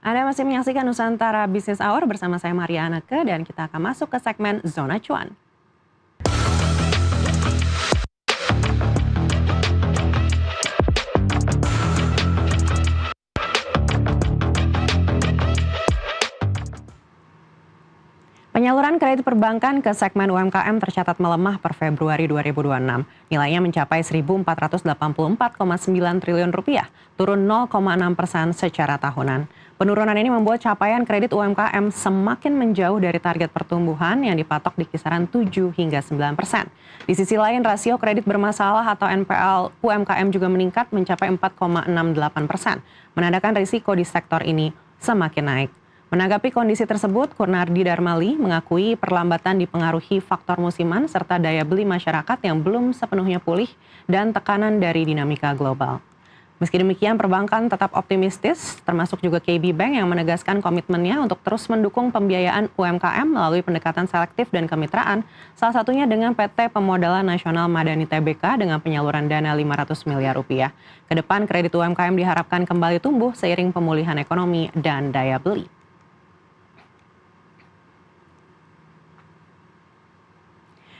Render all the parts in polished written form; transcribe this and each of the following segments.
Anda masih menyaksikan Nusantara Business Hour bersama saya Maria Aneke dan kita akan masuk ke segmen Zona Cuan. Penyaluran kredit perbankan ke segmen UMKM tercatat melemah per Februari 2026. Nilainya mencapai Rp1.484,9 triliun, turun 0,6% secara tahunan. Penurunan ini membuat capaian kredit UMKM semakin menjauh dari target pertumbuhan yang dipatok di kisaran 7 hingga 9%. Di sisi lain, rasio kredit bermasalah atau NPL UMKM juga meningkat mencapai 4,68%, menandakan risiko di sektor ini semakin naik. Menanggapi kondisi tersebut, Kurnardi Darmali mengakui perlambatan dipengaruhi faktor musiman serta daya beli masyarakat yang belum sepenuhnya pulih dan tekanan dari dinamika global. Meski demikian, perbankan tetap optimistis, termasuk juga KB Bank yang menegaskan komitmennya untuk terus mendukung pembiayaan UMKM melalui pendekatan selektif dan kemitraan, salah satunya dengan PT Pemodalan Nasional Madani Tbk dengan penyaluran dana Rp500 miliar. Kedepan kredit UMKM diharapkan kembali tumbuh seiring pemulihan ekonomi dan daya beli.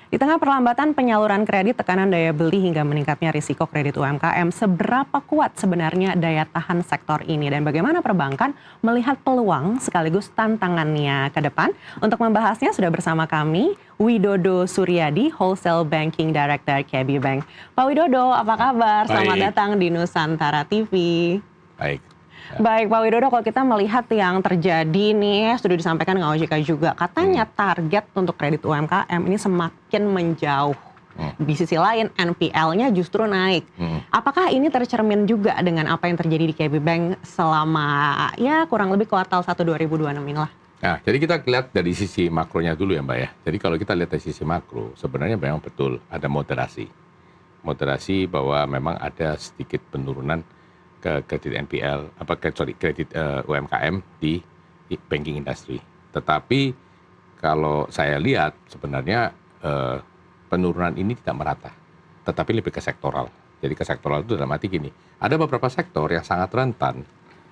Di tengah perlambatan penyaluran kredit, tekanan daya beli hingga meningkatnya risiko kredit UMKM, seberapa kuat sebenarnya daya tahan sektor ini dan bagaimana perbankan melihat peluang sekaligus tantangannya ke depan? Untuk membahasnya sudah bersama kami Widodo Suryadi, Wholesale Banking Director KB Bank. Pak Widodo, apa kabar? Selamat datang di Nusantara TV. Baik. Baik Pak Widodo, kalau kita melihat yang terjadi nih, sudah disampaikan dengan OJK juga, katanya target untuk kredit UMKM ini semakin menjauh. Di sisi lain NPL-nya justru naik. Apakah ini tercermin juga dengan apa yang terjadi di KB Bank selama ya kurang lebih kuartal 1 2026 inilah? Nah, jadi kita lihat dari sisi makronya dulu ya Mbak ya. Jadi kalau kita lihat dari sisi makro, sebenarnya memang betul ada moderasi. Moderasi bahwa memang ada sedikit penurunan ke kredit NPL, kredit UMKM di banking industry. Tetapi kalau saya lihat sebenarnya penurunan ini tidak merata, tetapi lebih ke sektoral. Jadi ke sektoral itu dalam arti gini, ada beberapa sektor yang sangat rentan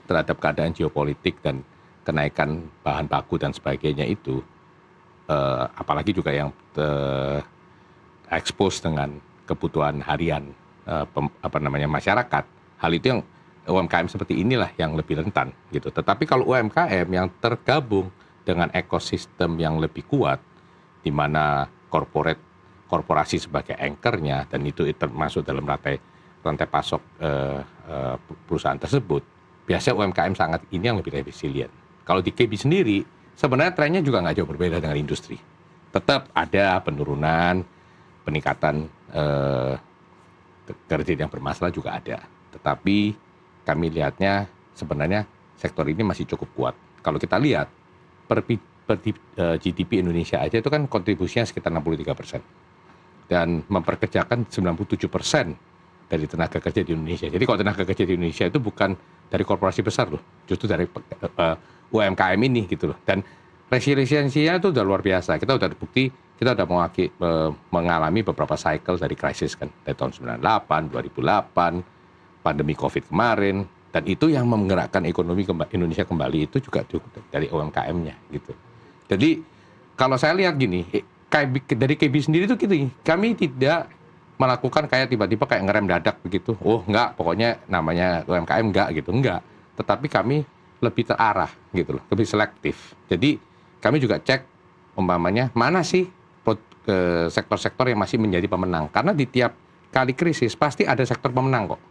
terhadap keadaan geopolitik dan kenaikan bahan baku dan sebagainya itu, apalagi juga yang expose dengan kebutuhan harian masyarakat. Hal itu yang UMKM seperti inilah yang lebih rentan gitu. Tetapi kalau UMKM yang tergabung dengan ekosistem yang lebih kuat, di mana korporasi sebagai anchor-nya dan itu termasuk dalam rantai pasok perusahaan tersebut, biasanya UMKM sangat ini yang lebih resilient. Kalau di KB sendiri, sebenarnya trennya juga nggak jauh berbeda dengan industri. Tetap ada penurunan, peningkatan kredit yang bermasalah juga ada. Tetapi kami lihatnya sebenarnya sektor ini masih cukup kuat. Kalau kita lihat per GDP Indonesia aja itu kan kontribusinya sekitar 63%. Dan memperkerjakan 97% dari tenaga kerja di Indonesia. Jadi kalau tenaga kerja di Indonesia itu bukan dari korporasi besar loh, justru dari UMKM ini gitu loh. Dan resiliensinya itu udah luar biasa. Kita udah bukti, kita udah mengalami beberapa cycle dari krisis kan. Dari tahun 98, 2008, pandemi COVID kemarin, dan itu yang menggerakkan ekonomi Indonesia kembali itu juga dari UMKM-nya gitu. Jadi kalau saya lihat gini, dari KB sendiri itu gitu, kami tidak melakukan kayak tiba-tiba kayak ngerem dadak begitu. Oh enggak, pokoknya namanya UMKM enggak gitu, enggak. Tetapi kami lebih terarah gitu loh, lebih selektif. Jadi kami juga cek umpamanya mana sih sektor-sektor yang masih menjadi pemenang. Karena di tiap kali krisis pasti ada sektor pemenang kok.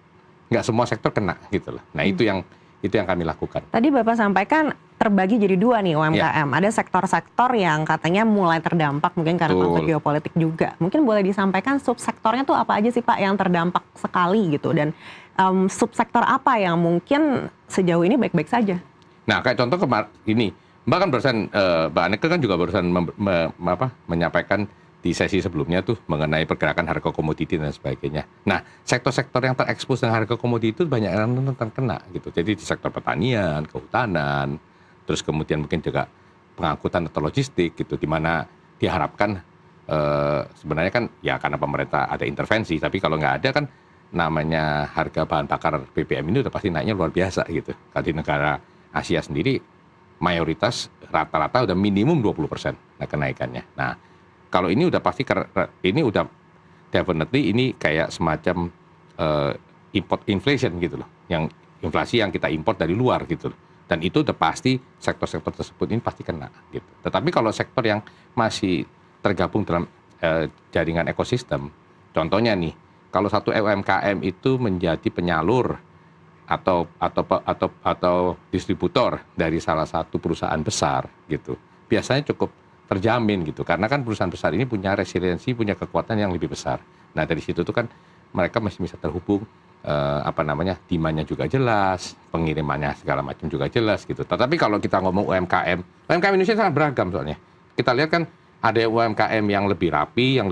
Nggak semua sektor kena gitu loh. Nah itu yang kami lakukan. Tadi Bapak sampaikan terbagi jadi dua nih UMKM. Ya. Ada sektor-sektor yang katanya mulai terdampak mungkin karena konflik geopolitik juga. Mungkin boleh disampaikan subsektornya tuh apa aja sih Pak yang terdampak sekali gitu, dan subsektor apa yang mungkin sejauh ini baik-baik saja? Nah kayak contoh ini, Mbak kan barusan, Mbak Aneke kan juga barusan menyampaikan di sesi sebelumnya tuh mengenai pergerakan harga komoditi dan sebagainya. Nah, sektor-sektor yang terekspos dengan harga komoditi itu banyak yang terkena gitu. Jadi di sektor pertanian, kehutanan, terus kemudian mungkin juga pengangkutan atau logistik gitu, di mana diharapkan sebenarnya kan ya karena pemerintah ada intervensi, tapi kalau nggak ada kan namanya harga bahan bakar BBM ini udah pasti naiknya luar biasa gitu. Kalau di negara Asia sendiri mayoritas rata-rata udah minimum 20% nah kenaikannya. Nah, kalau ini udah pasti ini udah definitely ini kayak semacam import inflation gitu loh. Yang inflasi yang kita import dari luar gitu loh. Dan itu udah pasti sektor-sektor tersebut ini pasti kena gitu. Tetapi kalau sektor yang masih tergabung dalam jaringan ekosistem, contohnya nih, kalau satu UMKM itu menjadi penyalur atau distributor dari salah satu perusahaan besar gitu, biasanya cukup terjamin gitu, karena kan perusahaan besar ini punya resiliensi, punya kekuatan yang lebih besar. Nah dari situ tuh kan mereka masih bisa terhubung, demand-nya juga jelas, pengirimannya segala macam juga jelas gitu. Tetapi kalau kita ngomong UMKM Indonesia sangat beragam soalnya. Kita lihat kan ada UMKM yang lebih rapi, yang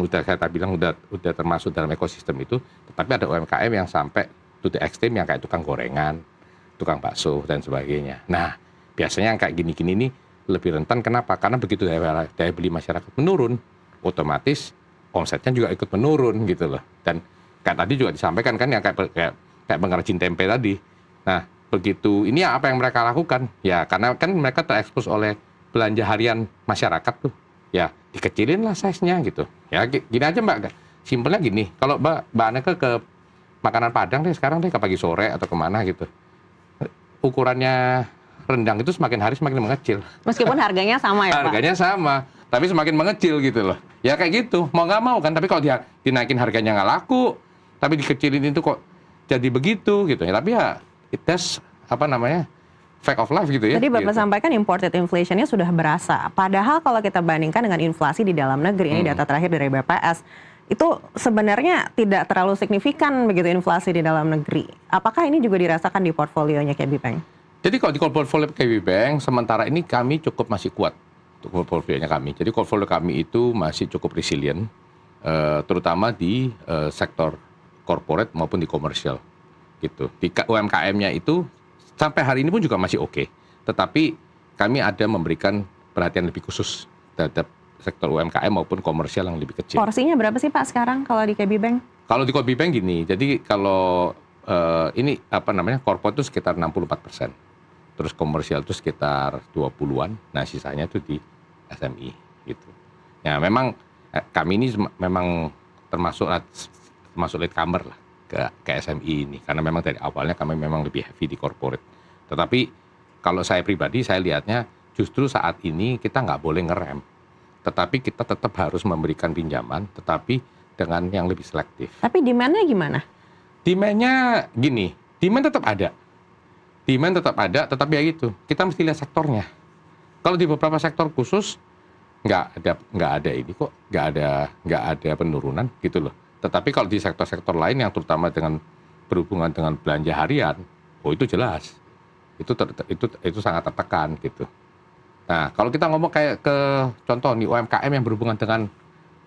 udah saya bilang udah termasuk dalam ekosistem itu, tetapi ada UMKM yang sampai to the extreme yang kayak tukang gorengan, tukang bakso dan sebagainya. Nah, biasanya yang kayak gini-gini nih lebih rentan. Kenapa? Karena begitu daya beli masyarakat menurun, otomatis omsetnya juga ikut menurun gitu loh. Dan kayak tadi juga disampaikan kan yang kayak pengrajin tempe tadi. Nah, begitu ini apa yang mereka lakukan? Ya, karena kan mereka terekspos oleh belanja harian masyarakat tuh. Ya, dikecilin lah size-nya gitu. Ya, gini aja Mbak. Simpelnya gini, kalau Mbak Aneka ke makanan Padang deh sekarang deh ke pagi sore atau kemana gitu, ukurannya rendang itu semakin hari semakin mengecil. Meskipun harganya sama ya Pak? Harganya sama, tapi semakin mengecil gitu loh. Ya kayak gitu, mau nggak mau kan. Tapi kalau dia dinaikin harganya nggak laku, tapi dikecilin itu kok jadi begitu gitu ya. Tapi ya that's fact of life gitu ya. Tadi Bapak gitu. sampaikan imported inflation-nya sudah berasa. Padahal kalau kita bandingkan dengan inflasi di dalam negeri, ini data terakhir dari BPS, itu sebenarnya tidak terlalu signifikan begitu inflasi di dalam negeri. Apakah ini juga dirasakan di portfolionya KB Bank? Jadi kalau di portfolio KB Bank, sementara ini kami cukup masih kuat untuk portfolionya kami. Jadi portfolio kami itu masih cukup resilient, terutama di sektor corporate maupun di komersial. Gitu. Di UMKM-nya itu sampai hari ini pun juga masih oke. Tetapi kami ada memberikan perhatian lebih khusus terhadap sektor UMKM maupun komersial yang lebih kecil. Porsinya berapa sih Pak sekarang kalau di KB Bank? Kalau di KB Bank gini, jadi kalau corporate itu sekitar 64%. Terus komersial itu sekitar 20-an. Nah, sisanya itu di SME gitu. Ya, memang kami ini memang termasuk latecomer lah ke SME ini, karena memang dari awalnya kami memang lebih heavy di corporate. Tetapi kalau saya pribadi, saya lihatnya justru saat ini kita nggak boleh ngerem. Tetapi kita tetap harus memberikan pinjaman, tetapi dengan yang lebih selektif. Tapi demand-nya gimana? Demand-nya gini, demand tetap ada. Demand tetap ada, tetapi ya gitu, kita mesti lihat sektornya. Kalau di beberapa sektor khusus, nggak ada ini kok, nggak ada penurunan gitu loh. Tetapi kalau di sektor-sektor lain yang terutama dengan berhubungan dengan belanja harian, oh itu jelas, itu sangat tertekan gitu. Nah, kalau kita ngomong kayak ke contoh nih UMKM yang berhubungan dengan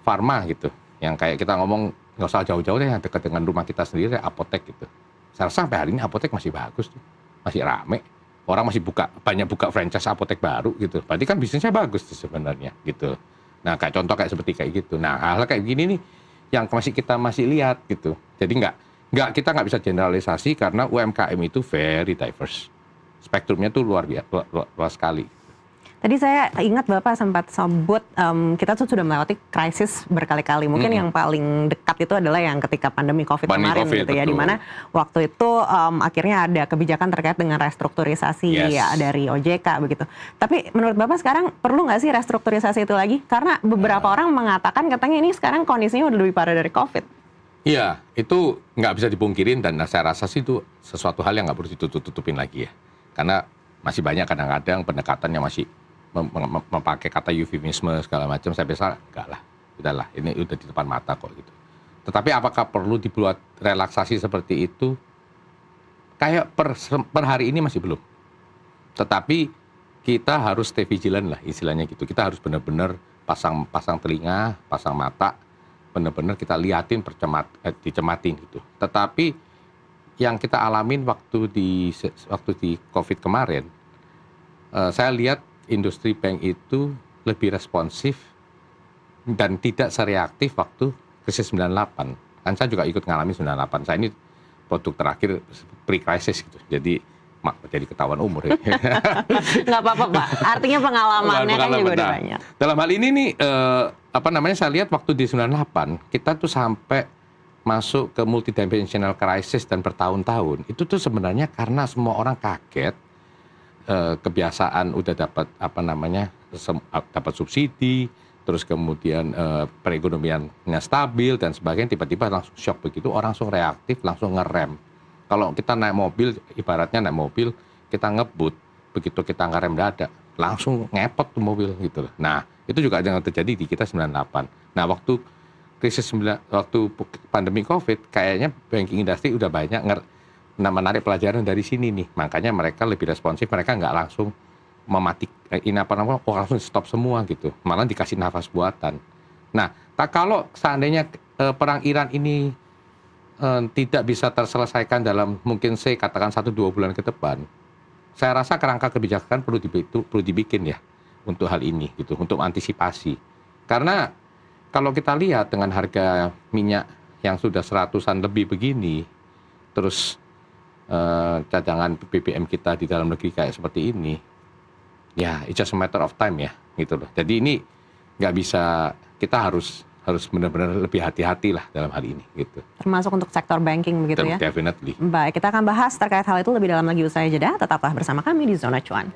farma gitu, yang kayak kita ngomong nggak usah jauh-jauh deh, yang dekat dengan rumah kita sendiri, apotek gitu. Saya rasa sampai hari ini apotek masih bagus tuh, masih rame, orang masih banyak buka franchise apotek baru gitu. Berarti kan bisnisnya bagus tuh sebenarnya gitu. Nah, kayak contoh kayak seperti kayak gitu. Nah, hal kayak gini nih yang kita masih lihat gitu. Jadi kita nggak bisa generalisasi karena UMKM itu very diverse. Spektrumnya tuh luar biasa, luas sekali. Tadi saya ingat Bapak sempat sebut kita tuh sudah melewati krisis berkali-kali. Mungkin yang paling dekat itu adalah yang ketika pandemi COVID kemarin gitu ya. Di mana waktu itu akhirnya ada kebijakan terkait dengan restrukturisasi dari OJK begitu. Tapi menurut Bapak sekarang perlu nggak sih restrukturisasi itu lagi? Karena beberapa orang mengatakan katanya ini sekarang kondisinya udah lebih parah dari COVID. Iya, itu nggak bisa dipungkirin dan saya rasa sih itu sesuatu hal yang nggak perlu ditutup-tutupin lagi ya. Karena masih banyak kadang-kadang pendekatan yang masih memakai kata eufemisme segala macam. Saya biasa enggak lah, udahlah ini udah di depan mata kok gitu. Tetapi apakah perlu dibuat relaksasi seperti itu? Kayak per hari ini masih belum. Tetapi kita harus stay vigilant lah istilahnya gitu. Kita harus benar-benar pasang telinga, pasang mata, benar-benar kita liatin dicematin gitu. Tetapi yang kita alamin waktu di COVID kemarin, saya lihat industri bank itu lebih responsif dan tidak sereaktif waktu krisis 98. Kan saya juga ikut ngalamin 98. Saya ini produk terakhir pre-krisis gitu. Jadi jadi ketahuan umur ya. Nggak apa-apa, Pak. Artinya pengalamannya kan juga udah banyak. Dalam hal ini nih, saya lihat waktu di 98, kita tuh sampai masuk ke multidimensional crisis dan bertahun-tahun. Itu tuh sebenarnya karena semua orang kaget, kebiasaan udah dapat dapat subsidi, terus kemudian perekonomiannya stabil dan sebagainya, tiba-tiba langsung shock begitu, orang langsung reaktif, langsung ngerem. Kalau kita naik mobil, ibaratnya naik mobil, kita ngebut, begitu kita ngerem dadak, langsung ngepot tuh mobil gitu. Nah, itu juga yang terjadi di kita 98. Nah, waktu pandemi COVID, kayaknya banking industry udah banyak menarik pelajaran dari sini nih. Makanya mereka lebih responsif, mereka nggak langsung langsung stop semua gitu. Malah dikasih nafas buatan. Nah, kalau seandainya perang Iran ini tidak bisa terselesaikan dalam mungkin katakan 1-2 bulan ke depan, saya rasa kerangka kebijakan perlu dibikin ya untuk hal ini gitu, untuk antisipasi. Karena kalau kita lihat dengan harga minyak yang sudah 100-an lebih begini, terus cadangan BBM kita di dalam negeri kayak seperti ini, ya it's just a matter of time ya gitu loh. Jadi ini nggak bisa, kita harus benar-benar lebih hati-hati lah dalam hal ini gitu. Termasuk untuk sektor banking begitu ya? Definitely. Baik, kita akan bahas terkait hal itu lebih dalam lagi usai jeda. Tetaplah bersama kami di Zona Cuan.